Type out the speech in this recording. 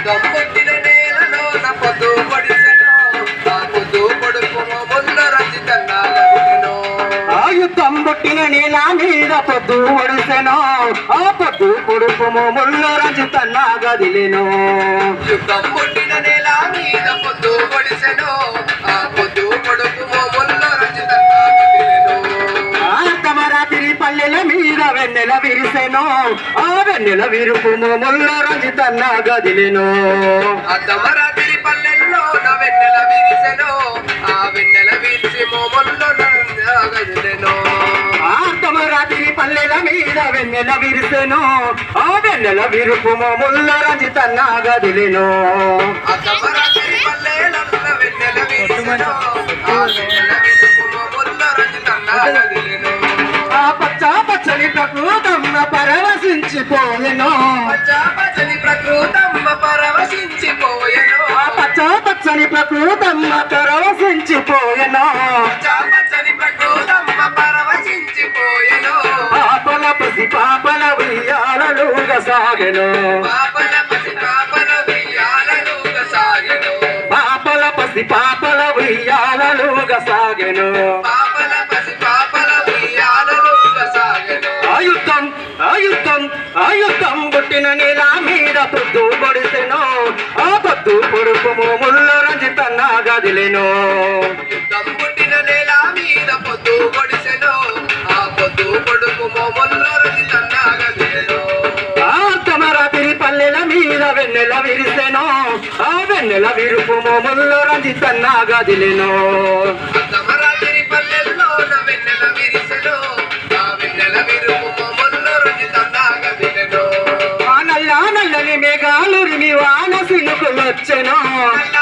యుగం పుట్టిన నేలలోన పొద్దు పొడిసెను ఆ పొద్దు పొడుపు మోముల్లో రంజితన్నా గదిలెను ఆ యుద్ధం పుట్టిన నేల మీద పొద్దు పొడిసెను ఆ పొద్దు పొడుపు మోముల్లో రంజితన్నా గదిలెను యుగం పుట్టిన నేల మీద పొద్దు పొడిసెను ఆ పొద్దు పొడుపు మోముల్లో రంజితన్నా గదిలెను అర్ధమరాత్రి పల్లెల మీద వెన్నెల విరిసెను ఆ వెన్నెల విరుపు మోముల్లో రంజితన్నా గదిలెను అర్ధమరాత్రి పల్లెల్లో నా వెన్నెల విరిసెను ఆ వెన్నెల విరిసి మోముల్లో గదిలెను అర్ధమరాత్రి పల్లెల మీద వెన్నెల విరిసెను ఆ వెన్నెల విరుపు మోముల్లో రంజితన్నా గదిలెను అర్ధమరాత్రి పల్లెల్లో నా వెన్నెల విరిసెను ఆ వెన్నెల విరుపు మోముల్లో రంజితన్నా గదిలెను ఆ పచ్చ పచ్చని ప్రకృతమ్మ పరవశించిపోయెను పచ్చని ప్రకృతమ్మ పరవశించిపోయెను ఆ పచ్చ పచ్చని ప్రకృతమ్మ పరవశించిపోయెను పచ్చని ప్రకృతమ్మ పరవశించిపోయెను పాపల పసి పాపల ఉయ్యాలలుగా సాగెను పాపల పసి పాపల ఉయ్యాలలుగా సాగెను పాపల పసి పాపల ఉయ్యాలలుగా సాగెను పాపల పసి పాపల ఉయ్యాలలుగా సాగెను ఆయుద్ధం పుట్టిన నేల మీద పొద్దు పొడిసెను ఆ పొద్దు పొడుపు మోముల్లో రంజితన్నా గదిలెను యుద్ధం పుట్టిన నేల మీద పొద్దు పొడిసెను ఆ పొద్దు పొడుపు మోముల్లో రంజితన్నా గదిలెను అర్ధమరాత్రి పల్లెల మీద వెన్నెల విరిసెను ఆ వెన్నెల విరుపు మోముల్లో రంజితన్నా గదిలెను అర్ధమరాత్రి పల్లెల్లో నా వెన్నెల విరిసెను ఆ వెన్నెల విరుపు మోముల్లో రంజితన్నా గదిలెను నల్లని మేఘాలురిమి వాన సినుకులొచ్చెను నల్ల